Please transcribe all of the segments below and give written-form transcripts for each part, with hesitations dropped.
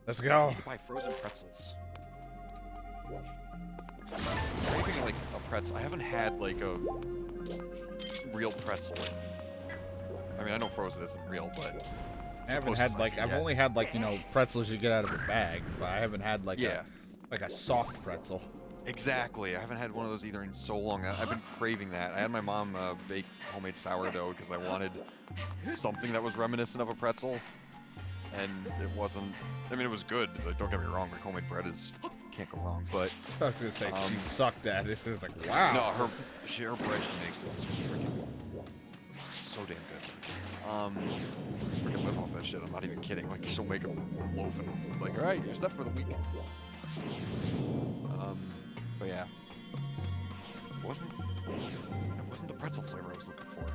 Let's I go. need to buy frozen pretzels. I'm craving like a pretzel. I haven't had like a real pretzel. I mean, I know frozen isn't real, but I haven't had like I've only had like pretzels you get out of a bag, but I haven't had like a soft pretzel. Exactly. I haven't had one of those either in so long. I've been craving that. I had my mom bake homemade sourdough because I wanted something that was reminiscent of a pretzel, and it wasn't. I mean, it was good. Like, don't get me wrong. Like homemade bread can't go wrong. But I was gonna say she sucked at it. It was like, wow. no, her bread she makes is freaking so damn good. Freaking live off that shit. I'm not even kidding. Like she'll make a loaf and it's like, all right, you're set for the week. But yeah, it wasn't the pretzel flavor I was looking for.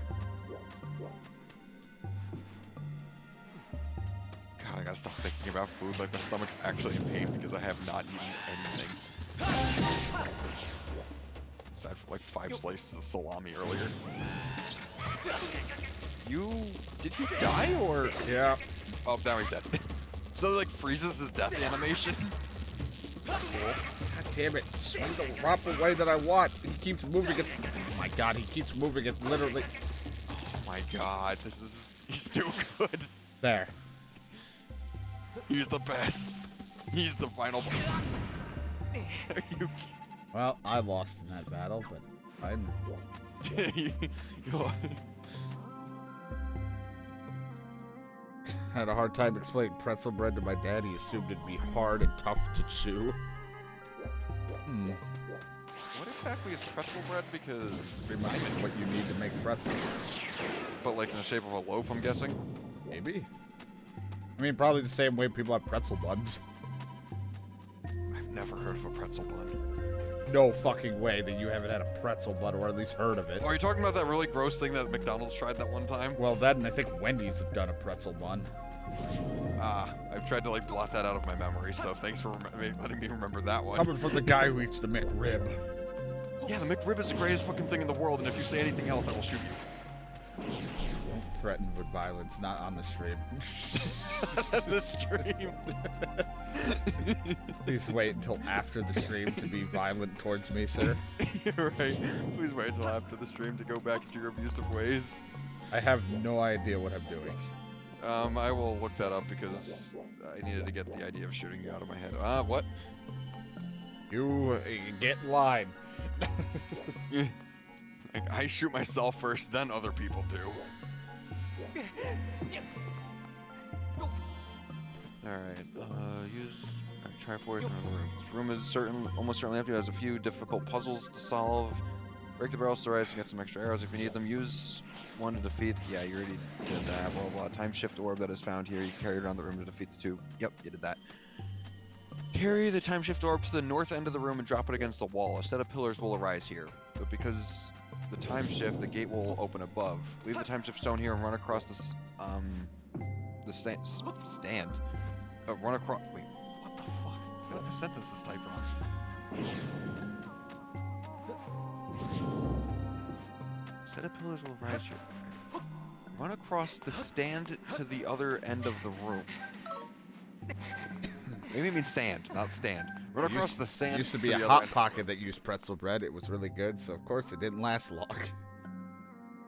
God, I gotta stop thinking about food. Like my stomach's actually in pain because I have not eaten anything. Aside from like 5 slices of salami earlier. Did he die or? Yeah. Oh, now he's dead. So like freezes his death animation. Cool. God damn it. Swing the proper way that I want. He keeps moving it. Oh my god, he keeps moving it literally. Oh my god, he's too good. There. He's the best. He's the final boss. Are you Well, I lost in that battle, but I'm... I had a hard time explaining pretzel bread to my dad. He assumed it'd be hard and tough to chew. What exactly is pretzel bread? Because Pretty much what you need to make pretzels. But like in the shape of a loaf, I'm guessing? Maybe. I mean, probably the same way people have pretzel buns. I've never heard of a pretzel bun. No fucking way that you haven't had a pretzel bun or at least heard of it. Oh, are you talking about that really gross thing that McDonald's tried that one time? Well, that and I think Wendy's have done a pretzel bun. I've tried to like blot that out of my memory, so thanks for letting me remember that one. Coming from the guy who eats the McRib. Yeah, the McRib is the greatest fucking thing in the world, and if you say anything else, I will shoot you. Threatened with violence, not on the stream. The stream. Please wait until after the stream to be violent towards me, sir. You're right. Please wait until after the stream to go back to your abusive ways. I have no idea what I'm doing. I will look that up because I needed to get the idea of shooting you out of my head. What? You get in line. I shoot myself first, then other people do. Alright, try force in another room. This room is almost certainly empty. It has a few difficult puzzles to solve. Break the barrels to rise and get some extra arrows if you need them. Use one to defeat. Yeah, you already did that. Blah, blah, blah. Time shift orb that is found here. You carry it around the room to defeat the 2. Yep, you did that. Carry the time shift orb to the north end of the room and drop it against the wall. A set of pillars will arise here. But because the time shift, the gate will open above. Leave the time shift stone here and run across this, stand. Run across. Wait, what the fuck? I feel like the sentence is typed wrong. Set of pillars will rise here. Run across the stand to the other end of the room. Maybe it means sand, not stand. Run across the sand. It used to be a hot pocket that used pretzel bread. It was really good, so of course it didn't last long.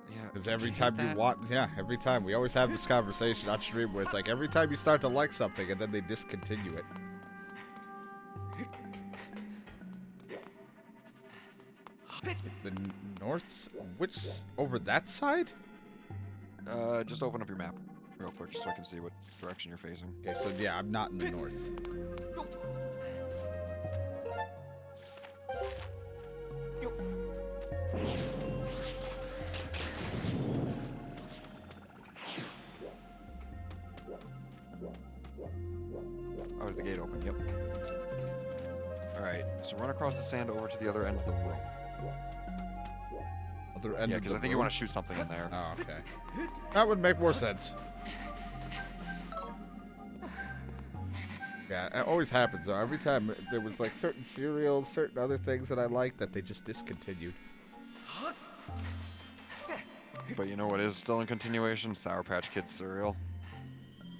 Yeah. Because every time you want, every time we always have this conversation on stream where it's like every time you start to like something and then they discontinue it. The north, which over that side? Just open up your map real quick so I can see what direction you're facing. Okay, so yeah, I'm not in the north. Oh, the gate open, yep. Alright, so run across the sand over to the other end of the room. Other end Yeah, of the because I think room? you want to shoot something in there. Oh, okay. That would make more sense. Yeah, it always happens though. Every time there was like certain cereals, certain other things that I liked that they just discontinued. But you know what is still in continuation? Sour Patch Kids cereal.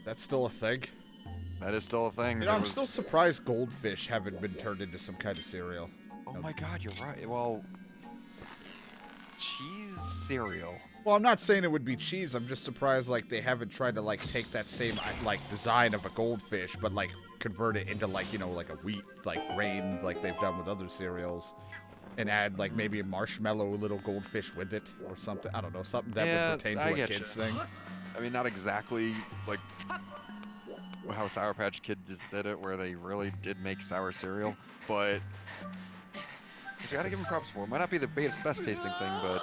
That's still a thing? That is still a thing. You know, I'm still surprised goldfish haven't been turned into some kind of cereal. Oh my god, you're right. Well, cheese cereal. Well, I'm not saying it would be cheese. I'm just surprised, like, they haven't tried to, like, take that same, like, design of a goldfish, but, like, convert it into, like, you know, like a wheat, like, grain, like they've done with other cereals, and add, like, maybe a marshmallow little goldfish with it or something. I don't know, something that would pertain to a kid's thing. I mean, not exactly, like, how Sour Patch Kid just did it, where they really did make sour cereal, but you gotta give them props for it. Might not be the best tasting thing, but...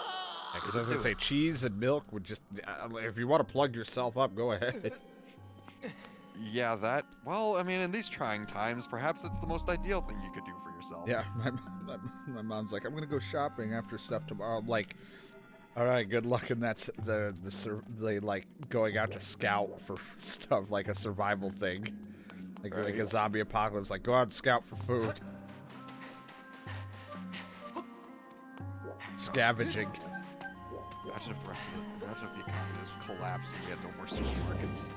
Because I was going to say, cheese and milk would just... if you want to plug yourself up, go ahead. Yeah, that... Well, I mean, in these trying times, perhaps it's the most ideal thing you could do for yourself. Yeah, my mom's like, I'm going to go shopping after stuff tomorrow. I'm like, all right, good luck. And that's the like, going out to scout for stuff, like a survival thing. Like, right. Like a zombie apocalypse. Like, go out and scout for food. Scavenging. Imagine if the economy just collapsed and we had no more supermarkets.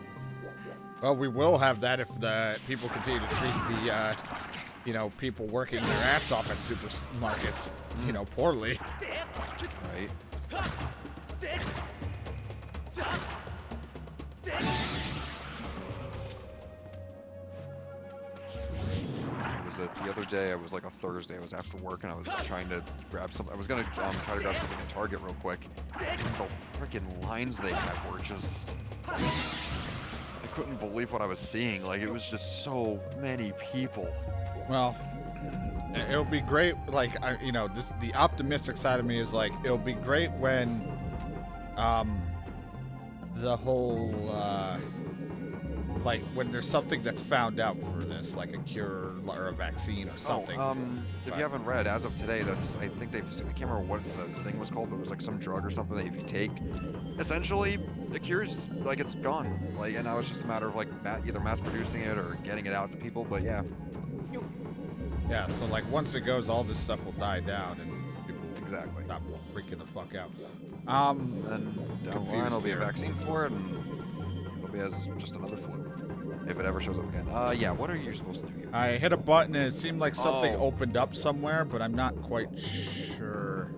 Well, we will have that if the people continue to treat the, you know, people working their ass off at supermarkets, you know, poorly. Right. The other day, I was like a Thursday, I was after work and I was trying to grab something. I was gonna try to grab something at Target real quick. The freaking lines they had were just... I couldn't believe what I was seeing. Like, it was just so many people. Well, it'll be great. Like, you know, the optimistic side of me is like, it'll be great when, the whole, like, when there's something that's found out for this, like a cure or a vaccine or something. If you haven't read, as of today, I think I can't remember what the thing was called, but it was like some drug or something that if you take, essentially, the cure's, like, it's gone. Like, and now it's just a matter of, like, either mass producing it or getting it out to people, but yeah. Yeah, so, like, once it goes, all this stuff will die down and people will stop freaking the fuck out. And then down the line, there'll be a vaccine for it, and it'll be as just another flu. If it ever shows up again. Yeah, what are you supposed to do here? I hit a button and it seemed like something opened up somewhere, but I'm not quite sure.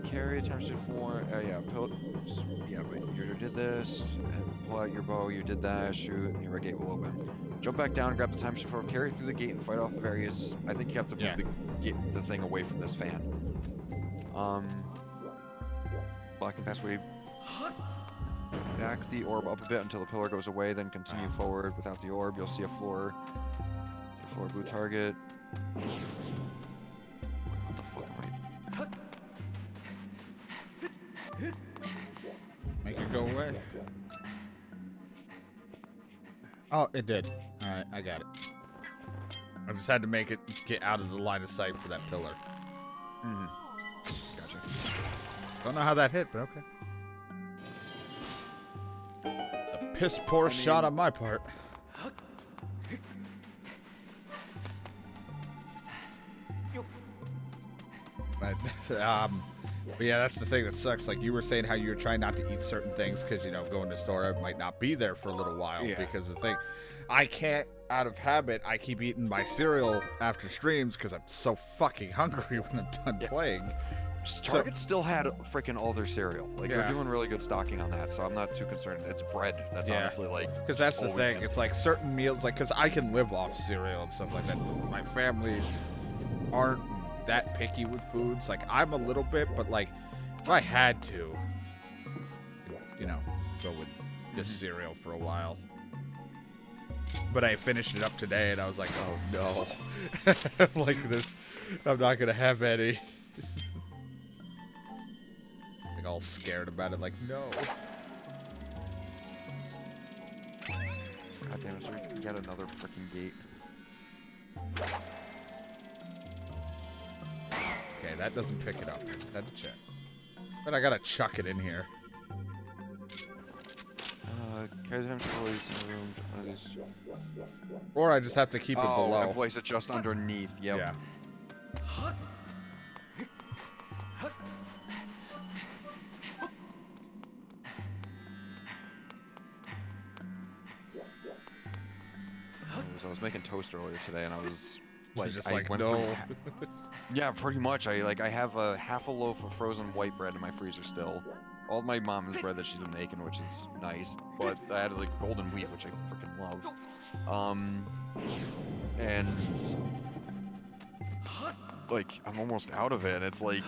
Carry attempts to form. Yeah, yeah, but you did this, and pull out your bow, you did that, shoot, and your gate will open. Jump back down, grab the time shift forward, carry through the gate, and fight off the various... I think you have to move the thing away from this fan. Block and passway. Back the orb up a bit until the pillar goes away, then continue forward. Without the orb, you'll see a floor blue target. What the fuck am I... Make it go away. Oh, it did. Alright, I got it. I just had to make it get out of the line of sight for that pillar. Gotcha. Don't know how that hit, but okay. Piss poor shot on my part. But yeah, that's the thing that sucks. Like you were saying how you were trying not to eat certain things because, you know, going to the store might not be there for a little while because the thing, I can't, out of habit, I keep eating my cereal after streams because I'm so fucking hungry when I'm done playing. Target still had freaking all their cereal. Like, they're doing really good stocking on that, so I'm not too concerned. It's bread. That's honestly, like... Because that's the thing. It's like certain meals, like, because I can live off cereal and stuff like that. My family aren't that picky with foods. Like, I'm a little bit, but, like, if I had to, you know, go with this cereal for a while. But I finished it up today, and I was like, oh, no. Like, this, I'm not going to have any. Like all scared about it, like, no. God damn it, so we get another freaking gate. Okay, that doesn't pick it up. Had to check. But I gotta chuck it in here. Carry the employees in the room. Or I just have to keep it below. And place it just underneath, yep. Yeah. I was making toast earlier today, and I was like, Just I like, went no. yeah, pretty much. I have a half a loaf of frozen white bread in my freezer still. All my mom's bread that she's been making, which is nice, but I had like golden wheat, which I freaking love. And like I'm almost out of it. And it's like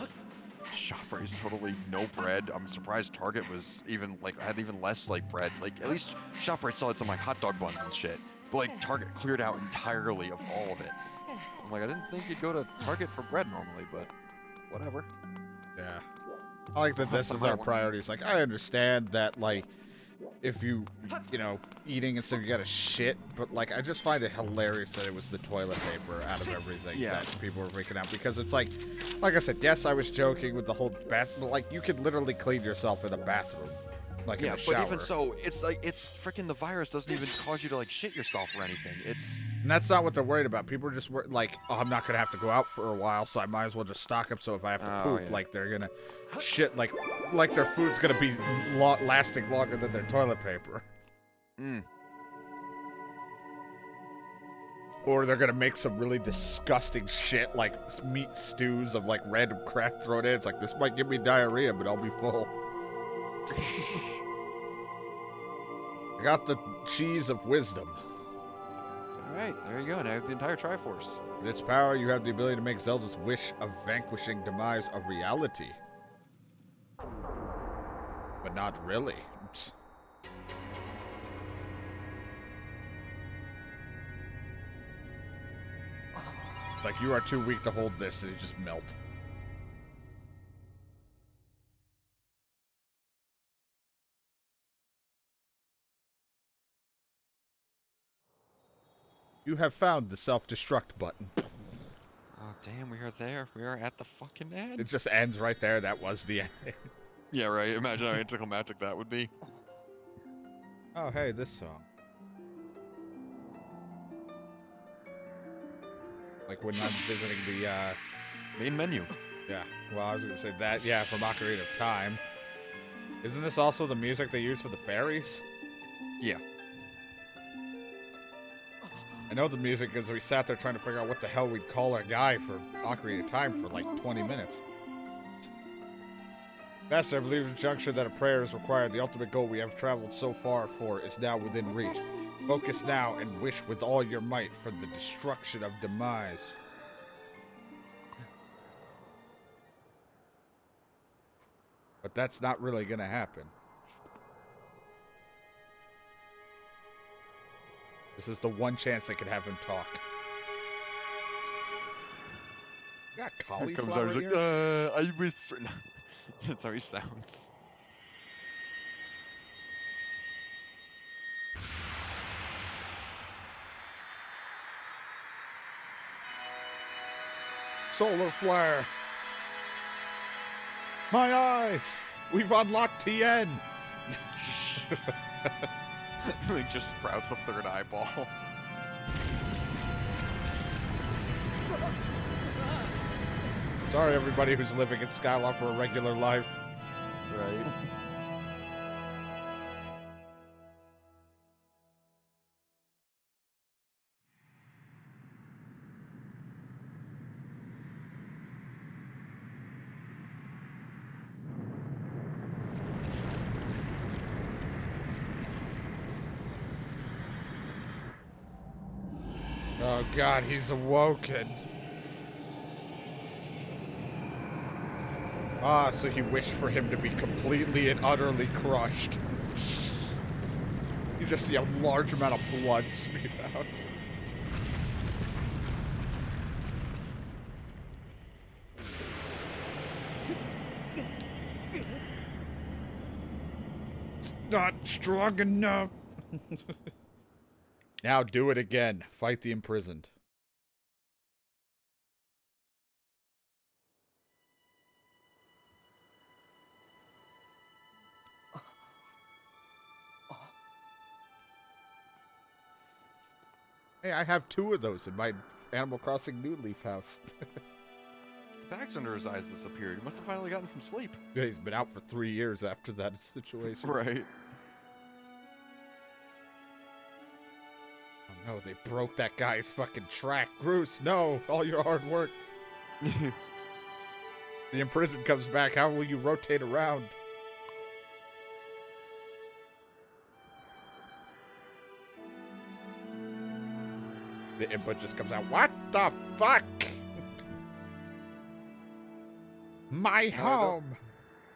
ShopRite's totally no bread. I'm surprised Target was even like had even less like bread. Like at least ShopRite still had some like hot dog buns and shit. But like Target cleared out entirely of all of it. I'm like, I didn't think you'd go to Target for bread normally, but whatever. Yeah. I like that this is our priorities. Like, I understand that, like, if you know, eating and stuff, you gotta shit, but, like, I just find it hilarious that it was the toilet paper out of everything that people were freaking out, because it's like I said, yes, I was joking with the whole bath, but, like, you could literally clean yourself in a bathroom. Like, in the shower. But even so, it's like, it's freaking the virus doesn't even cause you to, like, shit yourself or anything. It's... And that's not what they're worried about. People are just like, oh, I'm not going to have to go out for a while, so I might as well just stock up, so if I have to poop, like, they're going to shit, like their food's going to be lasting longer than their toilet paper. Or they're going to make some really disgusting shit, like meat stews of, like, random crap thrown in. It's like, this might give me diarrhea, but I'll be full. I got the cheese of wisdom. Alright, there you go. Now you have the entire Triforce. With its power, you have the ability to make Zelda's wish of vanquishing demise a reality. But not really. It's like, you are too weak to hold this, and it just melt. You have found the self-destruct button. Oh, damn, we are there. We are at the fucking end. It just ends right there. That was the end. Yeah, right. Imagine how anticlimactic that would be. Oh, hey, this song. Like when I'm visiting the, main menu. Yeah, well, I was going to say that, yeah, from Ocarina of Time. Isn't this also the music they use for the fairies? Yeah. I know the music because we sat there trying to figure out what the hell we'd call our guy for Ocarina of Time for like 20 minutes. Master, I believe in conjunction that a prayer is required. The ultimate goal we have traveled so far for is now within reach. Focus now and wish with all your might for the destruction of demise. But that's not really gonna happen. This is the one chance they could have him talk. You got cauliflower comes here? like, I whisper. That's how he sounds. Solar flare. My eyes. We've unlocked Tien. Like just sprouts a third eyeball. Sorry, everybody who's living in Skylaw for a regular life. Right. Oh God, he's awoken. Ah, so he wished for him to be completely and utterly crushed. You just see a large amount of blood spew out. It's not strong enough. Now do it again. Fight the imprisoned. Hey, I have 2 of those in my Animal Crossing New Leaf house. The bags under his eyes disappeared. He must have finally gotten some sleep. Yeah, he's been out for 3 years after that situation. Right. Oh no, they broke that guy's fucking track. Bruce, no, all your hard work. The imprisoned comes back. How will you rotate around? The input just comes out. What the fuck? My home.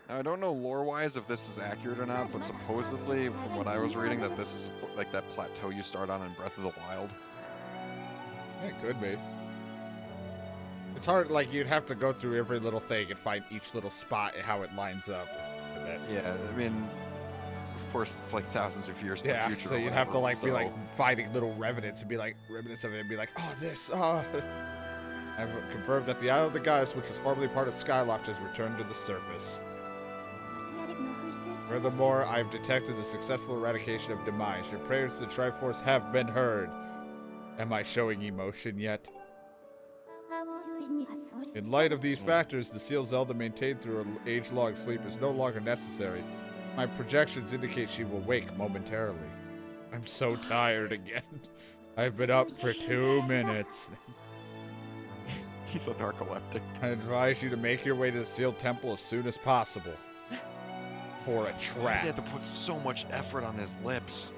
Now, I don't know lore-wise if this is accurate or not, but supposedly, from what I was reading, that this is like that plateau you start on in Breath of the Wild. Yeah, it could be. It's hard, like, you'd have to go through every little thing and find each little spot and how it lines up. Yeah, I mean, of course, it's like thousands of years in the future. So you'd have to, like, be, like, finding little remnants and be, like, remnants of it and be like, oh, this, I've confirmed that the Isle of the Goddess, which was formerly part of Skyloft, has returned to the surface. Furthermore, I've detected the successful eradication of demise. Your prayers to the Triforce have been heard. Am I showing emotion yet? In light of these factors, the seal Zelda maintained through her age-long sleep is no longer necessary. My projections indicate she will wake momentarily. I'm so tired again. I've been up for 2 minutes. He's a narcoleptic. I advise you to make your way to the sealed temple as soon as possible. For a trap. He had to put so much effort on his lips.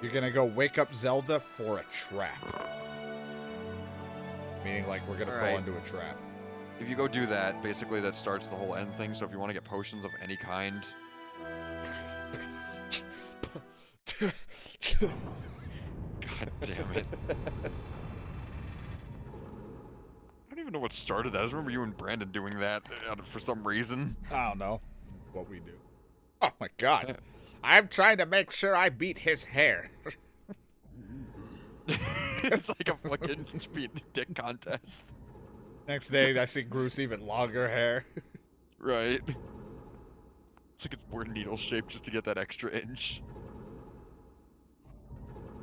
You're gonna go wake up Zelda for a trap. Meaning, like, we're gonna fall into a trap. If you go do that, basically that starts the whole end thing, so if you want to get potions of any kind... God damn it. I don't even know what started that. I just remember you and Brandon doing that for some reason. I don't know what we do. Oh my god. I'm trying to make sure I beat his hair. It's like a fucking dick contest. Next day, I see Bruce even longer hair. Right. It's like it's more needle-shaped just to get that extra inch.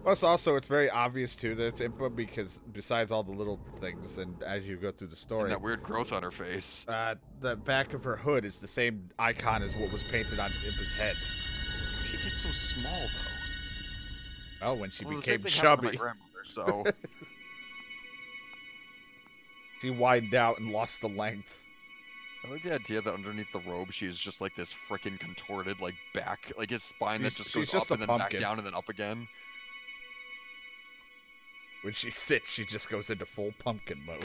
Plus, also, it's very obvious, too, that it's Impa because besides all the little things and as you go through the story... And that weird growth on her face. The back of her hood is the same icon as what was painted on Impa's head. How did she get so small, though? Oh, when she became the same thing chubby. happened to my grandmother, so... She widened out and lost the length. I like the idea that underneath the robe, she's just like this freaking contorted, like, back... Like, his spine that just goes up and then back down and then up again. When she sits, she just goes into full pumpkin mode.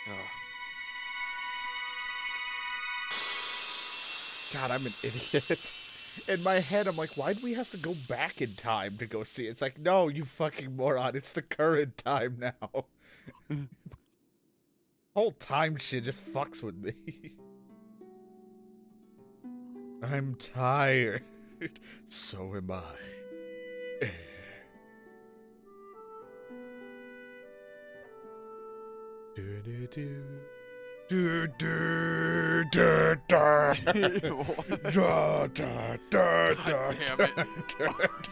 Oh. God, I'm an idiot. In my head, I'm like, why do we have to go back in time to go see it? It's like, no, you fucking moron. It's the current time now. Whole time shit just fucks with me. I'm tired. So am I. Damn it.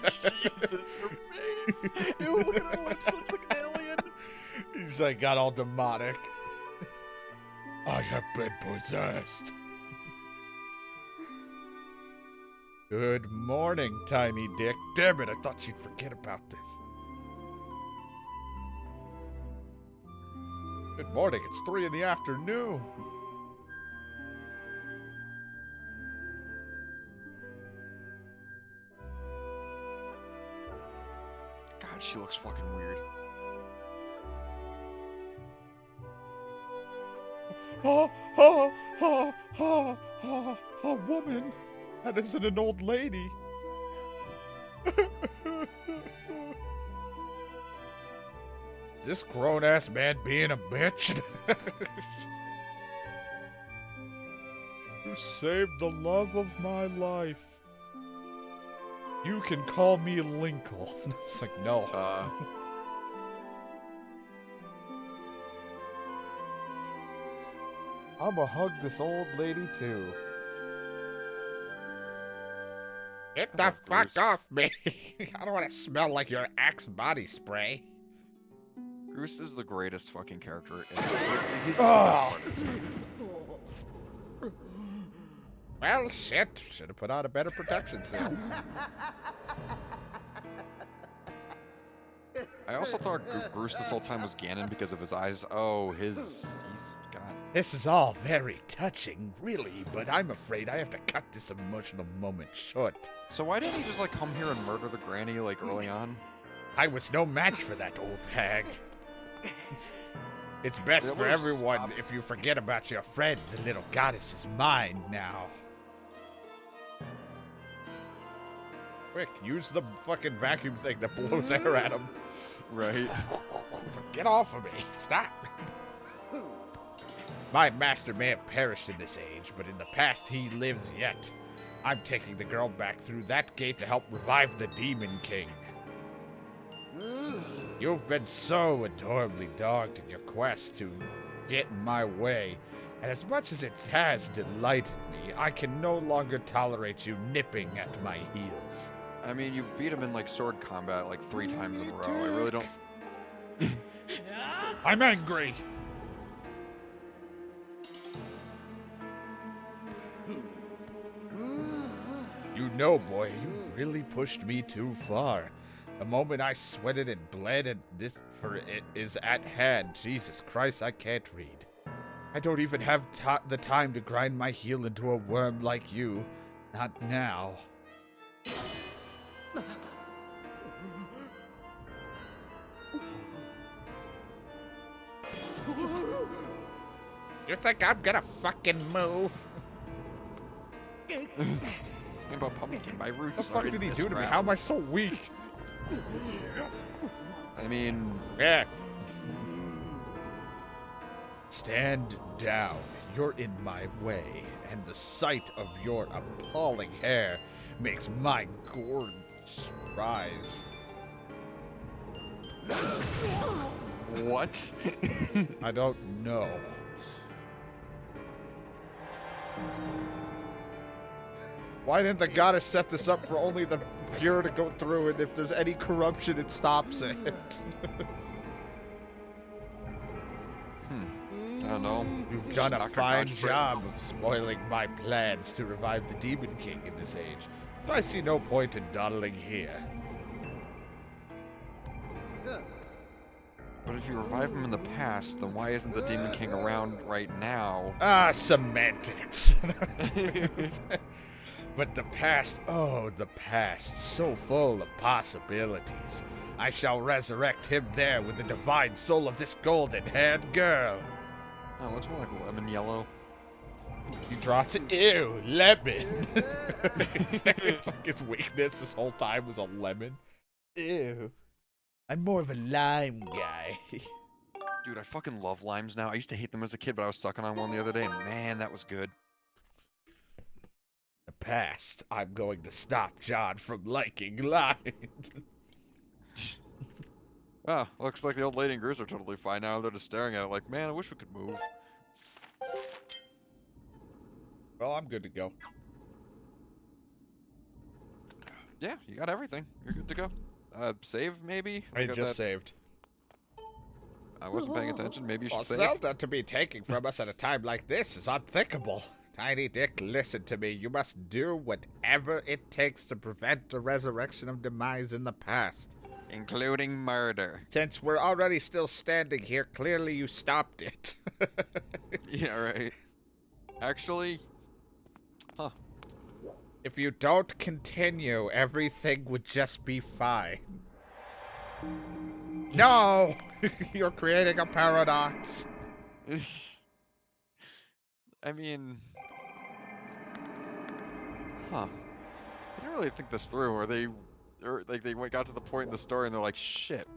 Jesus, her face. Ew, look at her lips. She looks like an alien. He's like, got all demonic. I have been possessed. Good morning, tiny dick. Damn it, I thought she'd forget about this. Good morning, it's 3 in the afternoon. God, she looks fucking weird. A woman. That isn't an old lady. Is this grown-ass man being a bitch? You saved the love of my life. You can call me Linkle. It's like, no. I'ma hug this old lady, too. Get the fuck off me! I don't want to smell like your Axe body spray. Groose is the greatest fucking character in the He's just the best Well, shit. Should have put on a better protection suit. I also thought Bruce this whole time was Ganon because of his eyes. Oh, he's got... This is all very touching, really, but I'm afraid I have to cut this emotional moment short. So why didn't he just, like, come here and murder the granny, like, early on? I was no match for that old hag. It's best for everyone if you forget about your friend. The little goddess is mine now. Quick, use the fucking vacuum thing that blows air at him. Right. Get off of me. Stop. My master may have perished in this age, but in the past he lives yet. I'm taking the girl back through that gate to help revive the Demon King. You've been so adorably dogged in your quest to get in my way, and as much as it has delighted me, I can no longer tolerate you nipping at my heels. I mean, you beat him in, like, sword combat, like, 3 times in a row. I really don't... I'm angry! You know, boy, you really pushed me too far. The moment I sweated and bled, and this for it is at hand. Jesus Christ, I can't read. I don't even have the time to grind my heel into a worm like you. Not now. You think I'm gonna fucking move? About pumpkin, my roots. What the fuck did he do to me? How am I so weak? I mean... Yeah. Stand down. You're in my way, and the sight of your appalling hair makes my gorge rise. What? I don't know. Why didn't the goddess set this up for only the pure to go through, and if there's any corruption, it stops it? I don't know. You've done a fine job of spoiling my plans to revive the Demon King in this age. But I see no point in dawdling here. But if you revive him in the past, then why isn't the Demon King around right now? Ah, semantics. But the past, oh, the past, so full of possibilities. I shall resurrect him there with the divine soul of this golden-haired girl. Oh, looks more like lemon yellow. He drops it. Ew, lemon. It's like his weakness this whole time was a lemon. Ew. I'm more of a lime guy. Dude, I fucking love limes now. I used to hate them as a kid, but I was sucking on one the other day, and man, that was good. The past, I'm going to stop John from liking lime. Oh, looks like the old lady and Bruce are totally fine now. They're just staring at it like, man, I wish we could move. Well, I'm good to go. Yeah, you got everything. You're good to go. Save, maybe? I just saved. I wasn't paying attention. Maybe you should save. Zelda to be taken from us at a time like this is unthinkable. Tiny Dick, listen to me. You must do whatever it takes to prevent the resurrection of demise in the past. Including murder. Since we're already still standing here, clearly you stopped it. Yeah, right. Actually, huh. If you don't continue, everything would just be fine. No! You're creating a paradox. I mean... Huh. I didn't really think this through, or they got to the point in the story and they're like, shit.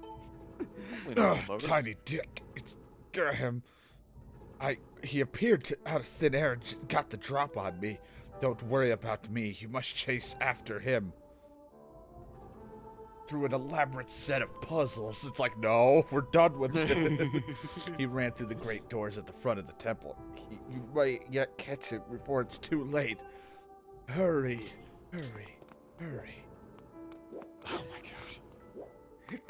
Hopefully no one noticed. Tiny Dick, it's Ghirahim. He appeared out of thin air and got the drop on me. Don't worry about me. You must chase after him. Through an elaborate set of puzzles. It's like, no, we're done with it. He ran through the great doors at the front of the temple. You might yet catch it before it's too late. Hurry, hurry, hurry. Oh my god.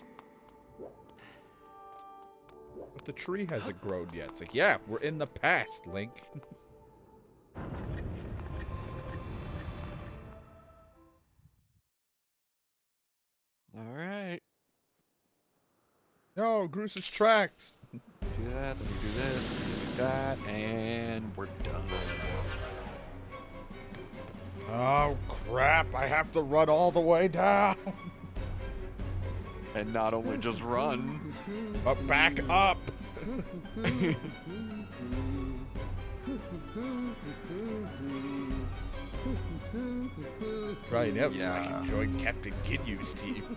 But the tree hasn't grown yet. It's like, yeah, we're in the past, Link. No, Groos's tracks. Do that, then we do this, then we do that, and we're done. Oh, crap. I have to run all the way down. And not only just run, But back up. Right, yep, so I can join Captain Ginyu's team.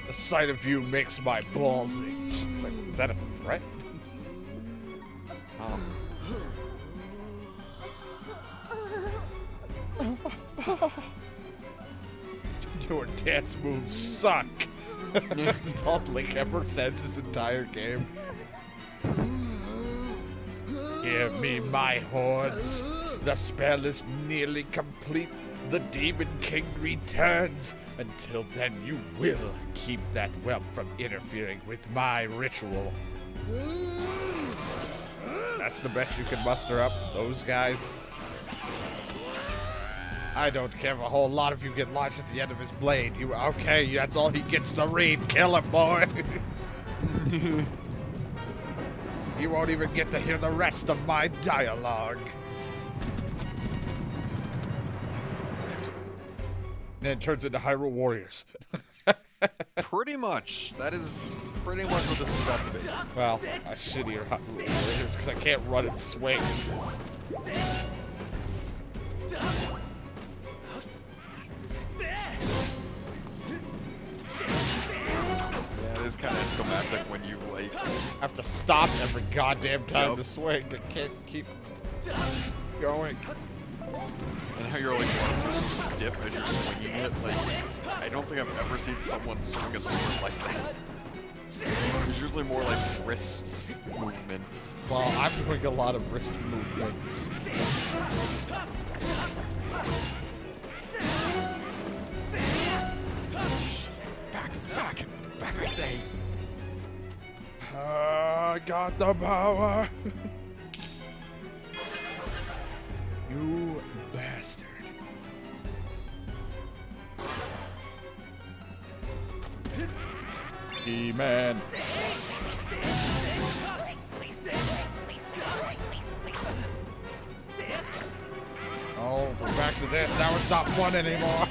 The sight of you makes my balls itch. It's like, is that a threat? Your dance moves suck. That's all Link ever says this entire game. Give me my horns. The spell is nearly complete. The Demon King returns. Until then, you will keep that whelp from interfering with my ritual. That's the best you can muster up, those guys. I don't care a whole lot if you get launched at the end of his blade. You okay? That's all he gets to read. Kill him, boys. You won't even get to hear the rest of my dialogue. And it turns into Hyrule Warriors. pretty much. That is pretty much what this is about to be. Well, a shittier Hyrule Warriors because I can't run and swing. Yeah, it is kind of schematic when you, like... I have to stop every goddamn time Yep. to swing. I can't keep going. And how you're, like, so stiff as you're swinging it. Like, I don't think I've ever seen someone swing a sword like that. It's usually more like wrist movements. Well, I'm doing a lot of wrist movements. Back, I say. I got the power. You bastard. He-Man. Oh, we're back to this. Now it's not fun anymore.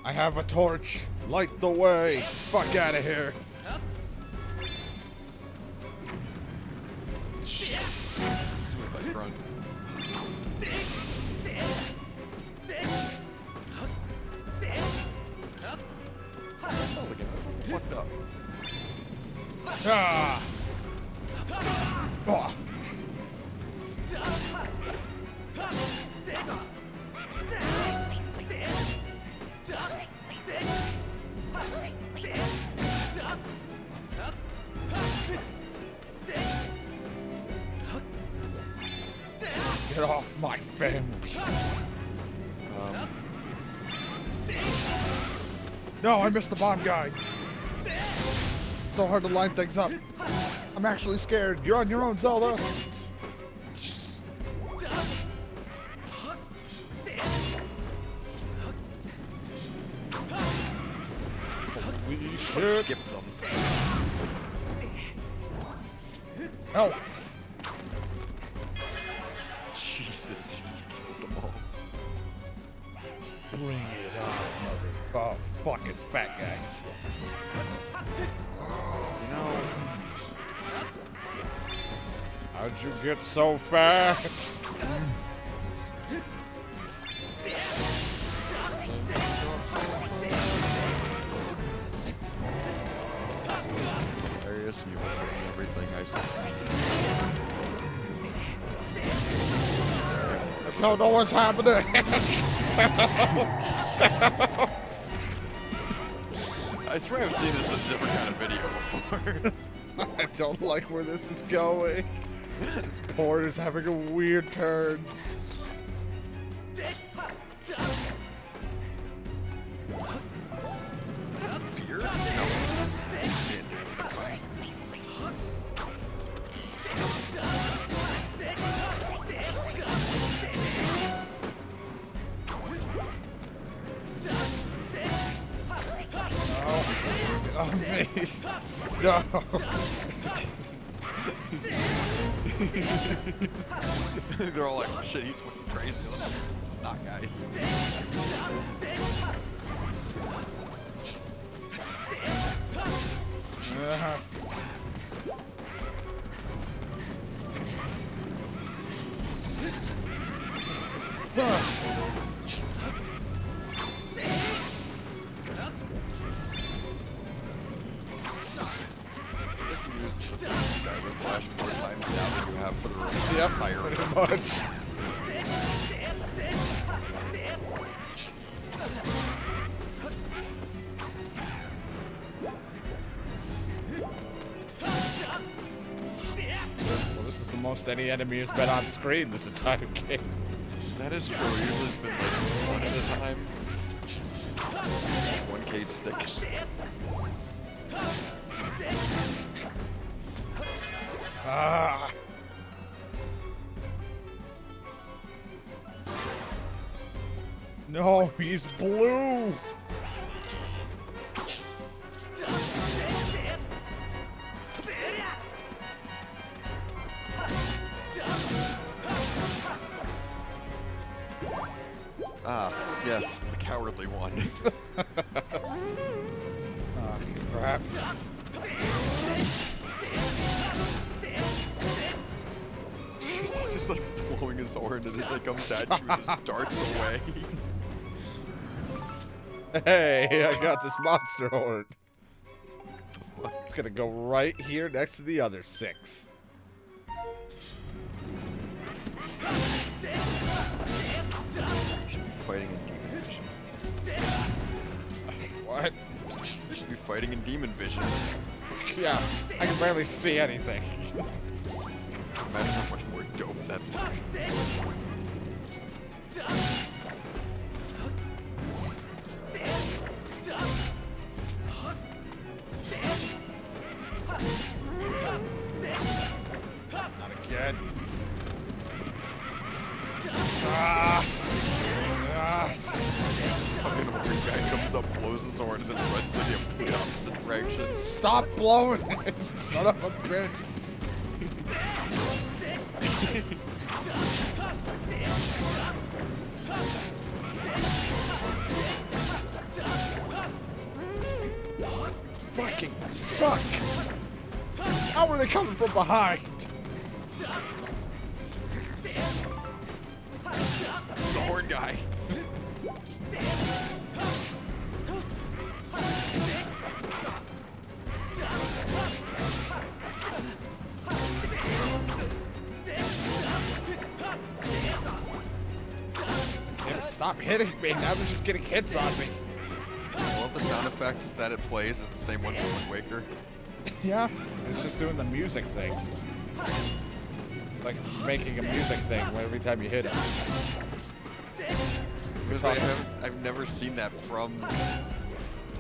I have a torch. Light the way. Fuck out of here. Suicide front. Oh, again, that's fucked up. Ah. Oh. Get off my family. No, I missed the bomb guy. So hard to line things up. I'm actually scared. You're on your own, Zelda. Holy shit. Skip them. Elf. Jesus, you just killed them all. Bring it on, mother. Oh, fuck, it's fat guys. You know, How'd you get so fat? hilarious, and you will bring everything I say. I don't know what's happening. I swear I've seen this in a different kind of video before. I don't like where this is going. This port is having a weird turn. Beer? No. Oh, me. No. They're all like, oh, shit, he's fucking crazy. This is not, guys. Flash more times now than you have for the rest of the Yep, entire pretty race. much. Well, this is the most any enemy has been on screen this entire game. That is true. Usually it's been like one at a time. 1k6. Ah. No, he's blue. Ah, yes, the cowardly one. Oh, crap. He's just like blowing his horn and it like comes at you and just darts away. Hey, I got this monster horn. It's gonna go right here next to the other 6. You should be fighting in demon vision. What? You should be fighting in demon vision. Yeah, I can barely see anything. Imagine how much more dope that would be. Not again. Ah! Ah! Fucking horn guy comes up, blows his horn, and then runs in the complete opposite direction. Stop blowing it, you son of a bitch. Fucking suck. How are they coming from behind? It's the horn guy. Stop hitting me. Now they're just getting hits on me. I love the sound effect that it plays is the same one from Wind Waker. Yeah, it's just doing the music thing. Like making a music thing every time you hit it. Because I've never seen that from,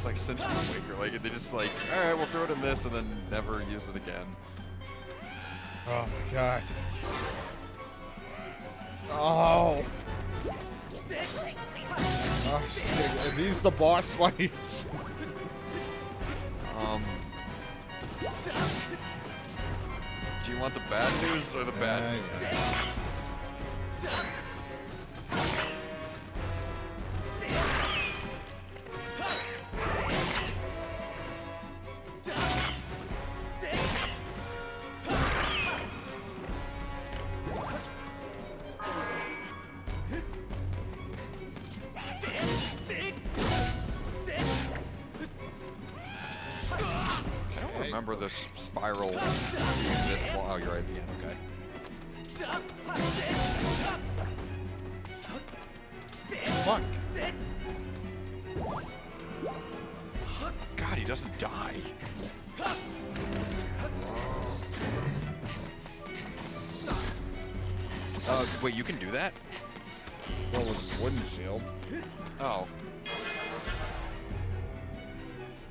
like, since Wind Waker. Like, they just like, alright, we'll throw it in this and then never use it again. Oh my god. Oh. Oh, shit. Are these the boss fights? Do you want the bad news or the bad news? Remember the spiral being this long. Oh, you're right at the end, okay. Fuck. God, he doesn't die. Wait, you can do that? Well, with his wooden shield. Oh.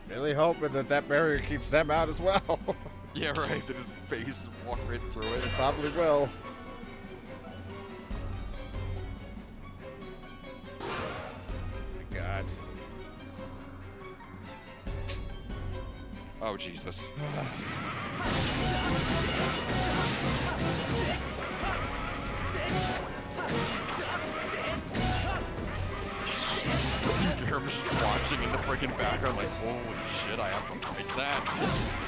Really hoping that that barrier keeps them out as well. Yeah, right. Then his face walk right through it. It probably will. Oh my god. Oh, Jesus. Ghirahim's just watching in the freaking background like, holy shit, I have to fight that.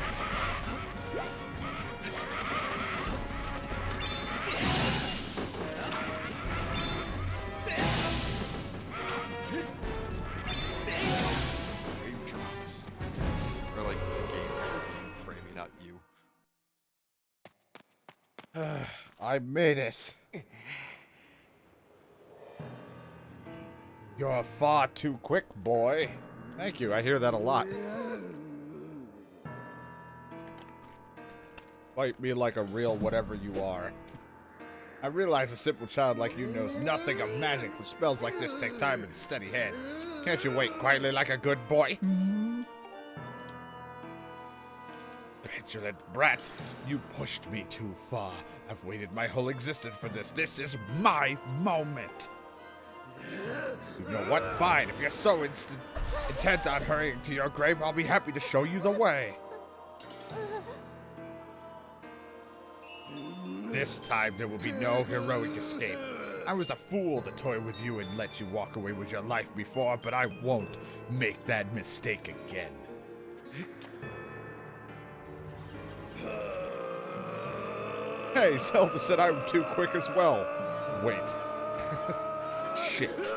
Or like game framing, not you. I made it. You're far too quick, boy. Thank you, I hear that a lot. Fight me like a real whatever you are. I realize a simple child like you knows nothing of magic, but spells like this take time and steady hand. Can't you wait quietly like a good boy? Petulant brat, you pushed me too far. I've waited my whole existence for this. This is my moment. You know what? Fine. If you're so intent on hurrying to your grave, I'll be happy to show you the way. This time there will be no heroic escape. I was a fool to toy with you and let you walk away with your life before, but I won't make that mistake again. Hey, Zelda said I'm too quick as well. Wait. Shit.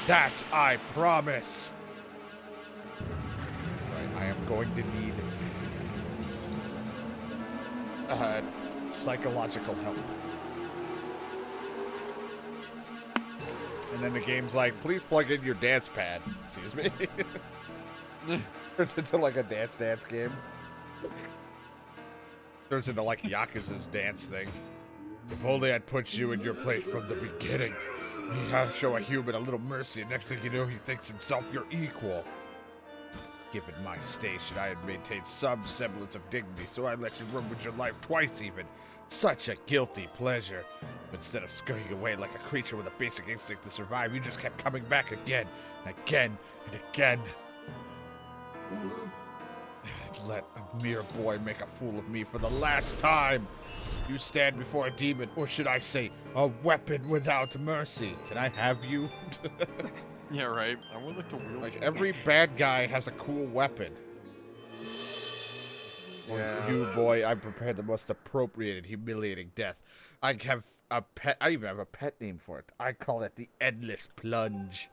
That I promise. Right, I am going to need psychological help. And then the game's like, please plug in your dance pad. Excuse me. Turns into like a dance game. Turns into like Yakuza's dance thing. If only I'd put you in your place from the beginning. You gotta show a human a little mercy, and next thing you know, he thinks himself your equal. Given my station, I had maintained some semblance of dignity, so I let you run with your life twice even. Such a guilty pleasure. But instead of scurrying away like a creature with a basic instinct to survive, you just kept coming back again, and again, and again. Let a mere boy make a fool of me for the last time. You stand before a demon, or should I say, a weapon without mercy. Can I have you? Yeah, right. I would like to wield Like, it. every bad guy has a cool weapon. Yeah. You, boy, I'm prepared the most appropriate and humiliating death. I have a pet. I even have a pet name for it. I call it the Endless Plunge.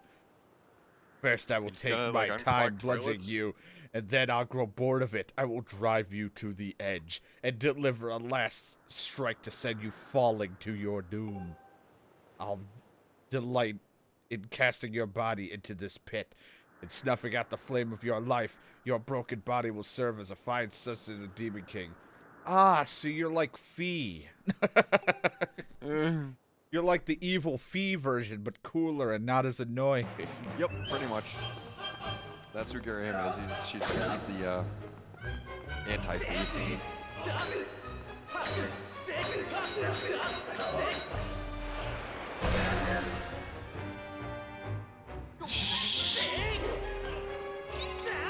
First, I will take gonna, my like, time unclog plunging toilets? you, and then I'll grow bored of it. I will drive you to the edge and deliver a last strike to send you falling to your doom. I'll delight in casting your body into this pit and snuffing out the flame of your life. Your broken body will serve as a fine substitute of Demon King. Ah, so you're like Fee. You're like the evil Fee version, but cooler and not as annoying. Yep, pretty much. That's who Ghirahim is. She's the anti-Fee.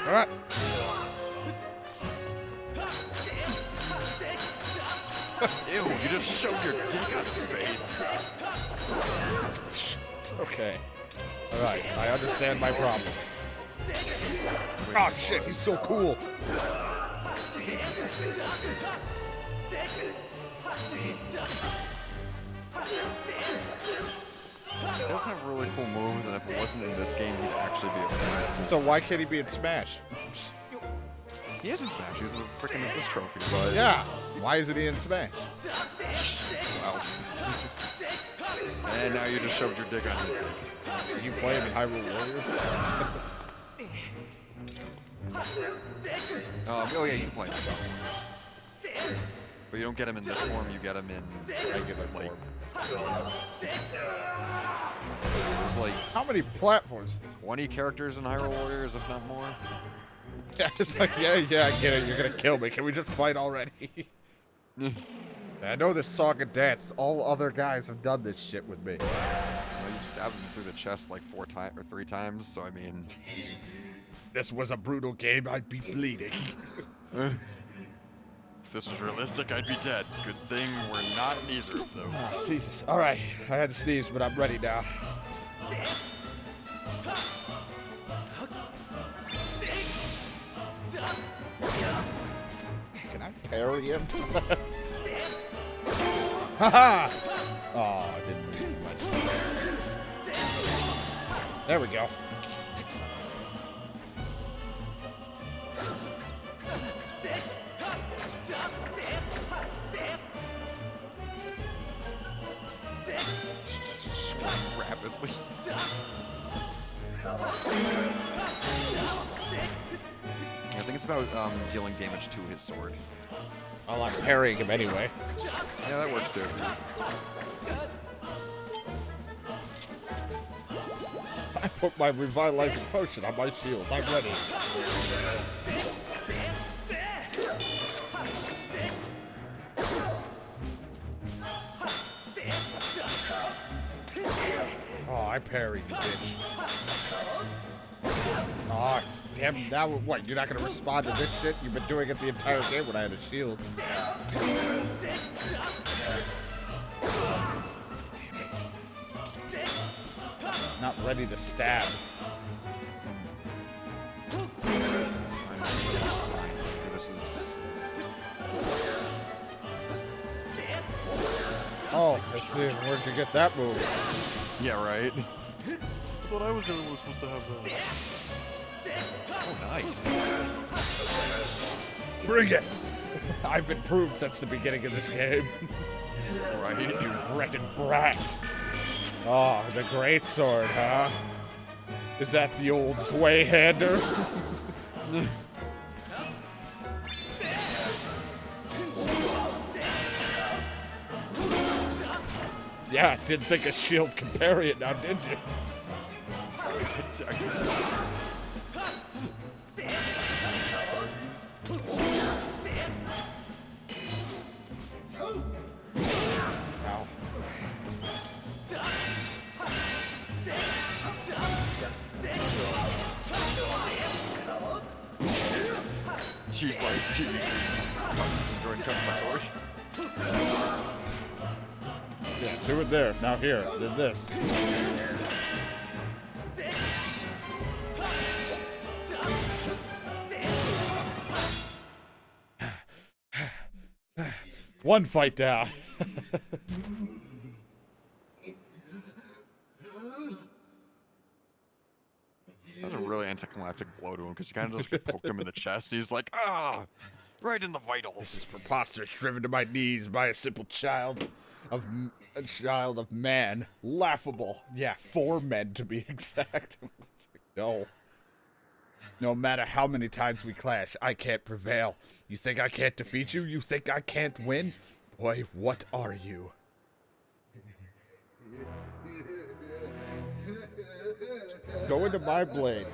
Alright. Ew, you just showed your dick on his face. Okay. Alright, I understand my problem. Oh shit, he's so cool. He does have really cool moves, and if it wasn't in this game, he'd actually be a fan. So why can't he be in Smash? He is in Smash. He's a freaking assist trophy, but Yeah. Why isn't he in Smash? wow. And now you just shoved your dick on his dick. You play him in Hyrule Warriors? Oh yeah, you can play him. But you don't get him in this form. You get him in Regular like form. there's like How many platforms? 20 characters in Hyrule Warriors, if not more. Yeah, it's like, yeah, I get it. You're gonna kill me. Can we just fight already? I know this song and dance. All other guys have done this shit with me. Well, you stabbed him through the chest like 3 times, so I mean, this was a brutal game, I'd be bleeding. If this was realistic, I'd be dead. Good thing we're not neither of those. Oh, Jesus. All right, I had to sneeze, but I'm ready now. Can I parry him? Haha! Oh, I didn't move much. There we go. Rapidly. I think it's about dealing damage to his sword. Well, I'm parrying him anyway. Yeah, that works too. I put my revitalizing potion on my shield. I'm ready. Oh, I parried you, bitch. Oh, damn, now what? You're not gonna respond to this shit? You've been doing it the entire game when I had a shield. Damn it. Not ready to stab. This is... Oh, let's see. Where'd you get that move? Yeah, right. I thought I was the only one supposed to have that. Oh, nice. Bring it! I've improved since the beginning of this game. Right. You wretched brat. Oh, the great sword, huh? Is that the old sway-hander? Yeah, didn't think a shield could parry it now, did you? Ow. She's like, she's enjoying cutting my sword. Yeah, do it there. Now here, did this. One fight down. That's a really anticlimactic blow to him because you kind of just poked him in the chest. He's like, ah, right in the vitals. This is preposterous, driven to my knees by a simple child of man. Laughable. Yeah, 4 men to be exact. No. No matter how many times we clash, I can't prevail. You think I can't defeat you? You think I can't win? Boy, what are you? Go into my blade.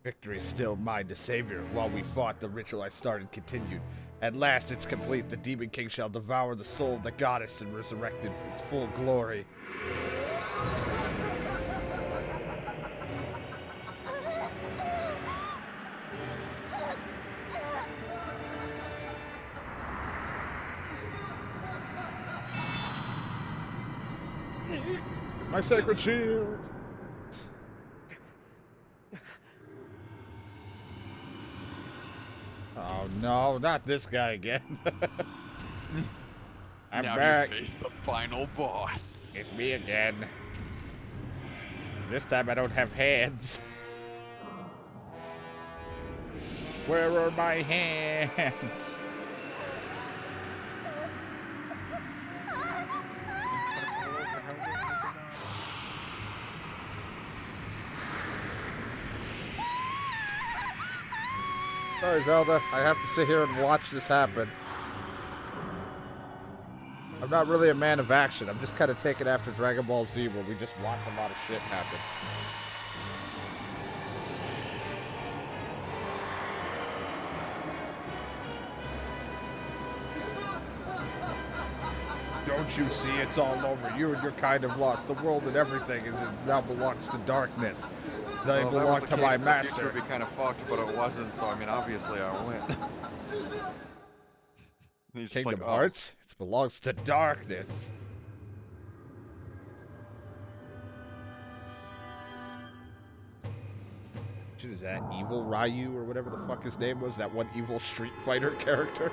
Victory is still mine to savior. While we fought, the ritual I started continued. At last, it's complete. The Demon King shall devour the soul of the goddess and resurrect it for its full glory. My sacred shield! Oh no, not this guy again. I'm now back. you face the final boss. It's me again. This time I don't have hands. Where are my hands? Sorry, Zelda. I have to sit here and watch this happen. I'm not really a man of action. I'm just kind of taken after Dragon Ball Z, where we just watch a lot of shit happen. Don't you see? It's all over. You and your kind of lost. The world and everything now belongs to darkness. They Well, if that was belong the to case, my the master. future would be kind of fucked, but it wasn't. So I mean, obviously I win. He's just Kingdom like, Hearts? It belongs to darkness. Shit, is that evil Ryu or whatever the fuck his name was? That one evil Street Fighter character?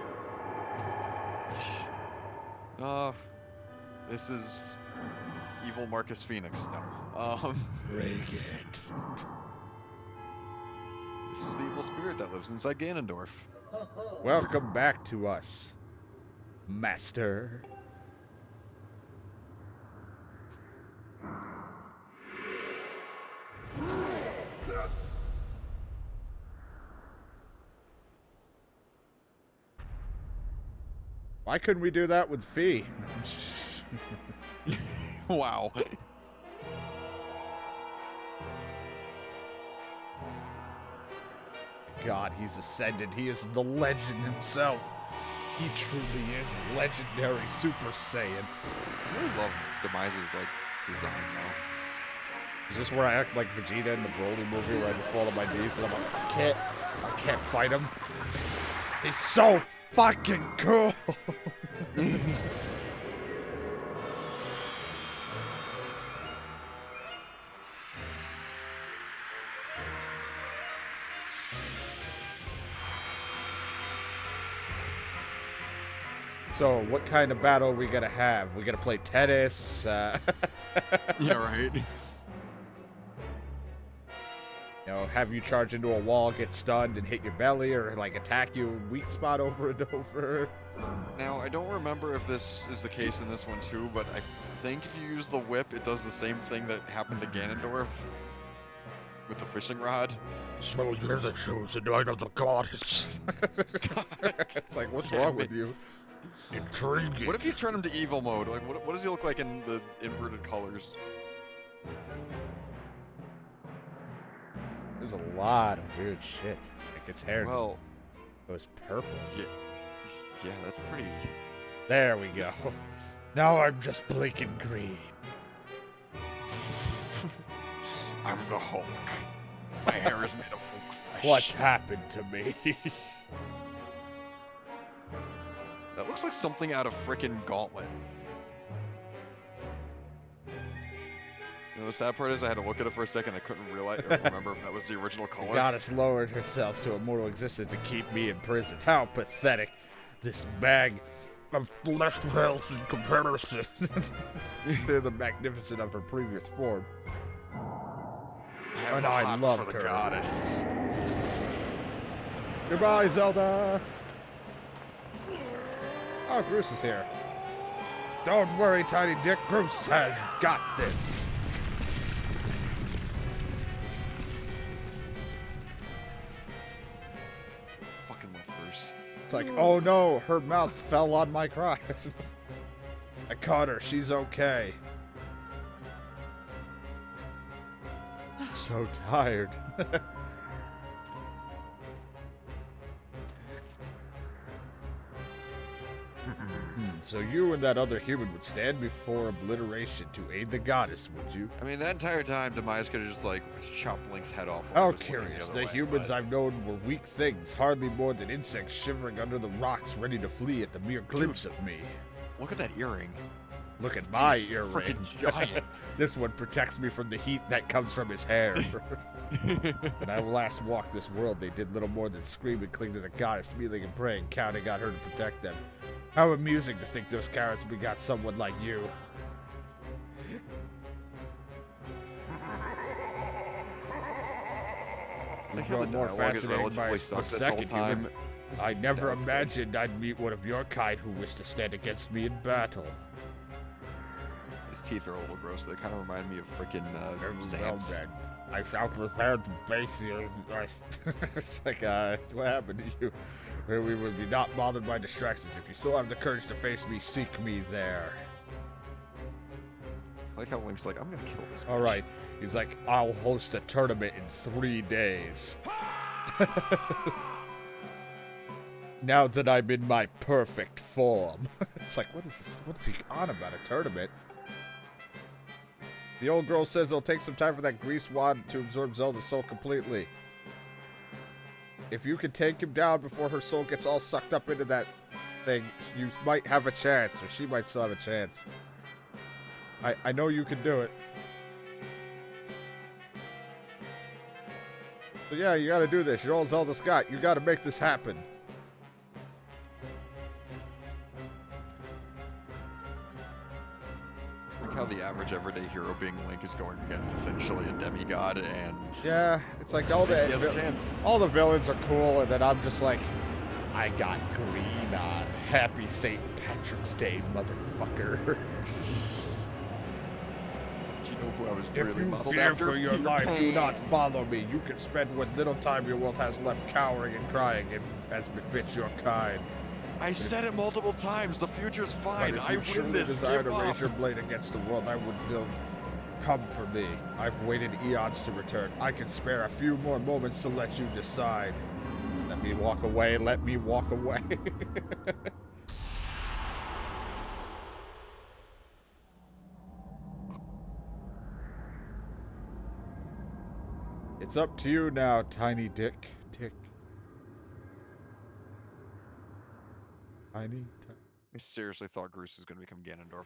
This is evil Marcus Phoenix. No. Break it. This is the evil spirit that lives inside Ganondorf. Welcome back to us, Master. Why couldn't we do that with Fee? Wow. God, he's ascended. He is the legend himself. He truly is legendary Super Saiyan. I really love Demise's like design though. Is this where I act like Vegeta in the Broly movie where I just fall on my knees and I'm like, I can't fight him. He's so fucking cool. So, what kind of battle are we gonna have? We gonna play tennis? Yeah, right. You know, have you charge into a wall, get stunned, and hit your belly, or like attack you weak spot over and over? Now I don't remember if this is the case in this one too, but I think if you use the whip, it does the same thing that happened to Ganondorf with the fishing rod. So you're the chosen knight of the goddess. It's like, what's wrong with you? Intriguing. What if you turn him to evil mode? Like, what does he look like in the inverted colors? There's a lot of weird shit. Like his hair Well, goes purple. yeah, that's pretty. There we go. Now I'm just blinking green. I'm the Hulk. My hair is made of Hulk flesh. What's happened to me? That looks like something out of frickin' Gauntlet. You know, the sad part is I had to look at it for a second. I couldn't realize or remember if that was the original color. The goddess lowered herself to a mortal existence to keep me imprisoned. How pathetic. This bag of flesh health in comparison to the magnificent of her previous form. I have And the I hots loved for the her. goddess. Goodbye, Zelda! Oh, Bruce is here. Don't worry, Tiny Dick. Bruce has got this. Fucking love Bruce. It's like, oh no, her mouth fell on my crotch. I caught her. She's okay. So tired. So you and that other human would stand before obliteration to aid the goddess, would you? I mean, that entire time, Demise could have just, like, chopped Link's head off. How while he was looking curious. other The way, humans but- I've known were weak things, hardly more than insects shivering under the rocks, ready to flee at the mere glimpse of me. Look at that earring. Look at my He's earring. frickin' giant. This one protects me from the heat that comes from his hair. When I last walked this world, they did little more than scream and cling to the goddess, kneeling and praying, counting on her to protect them. How amusing to think those cowards begot someone like you. Like You how the grow more dialogue is fascinating by relatively the stuck this whole second, time. human. I never Sounds good. imagined I'd meet one of your kind who wished to stand against me in battle. His teeth are a little gross. They kind of remind me of freaking Well Zans. then, I shall prepare to face you. It's like, what happened to you? Where we would be not bothered by distractions. If you still have the courage to face me, seek me there. I like how Link's like, I'm gonna kill this bitch. All right. He's like, I'll host a tournament in 3 days. Now that I'm in my perfect form. It's like, what is this? What's he on about? A tournament? The old girl says it'll take some time for that grease wand to absorb Zelda's soul completely. If you can take him down before her soul gets all sucked up into that thing, you might have a chance, or she might still have a chance. I know you can do it. So yeah, you gotta do this. You're all Zelda Scott. You gotta make this happen. Like how the average everyday hero being Link is going against essentially a demigod, and Yeah, it's like all he has a the chance. all the villains are cool, and then I'm just like, I got green on. Happy St. Patrick's Day, motherfucker. Do you know who I was If really you modeled fear after? for your Peter life, do Pan. not follow me. You can spend what little time your world has left cowering and crying, as befits your kind. I said it multiple times. The future's But fine. if I you win truly this. desire Give to up. raise your blade against the world I would build, come for me. I've waited eons to return. I can spare a few more moments to let you decide. Let me walk away. Let me walk away. It's up to you now, tiny dick. Tick. Tiny. I seriously thought Groose was going to become Ganondorf.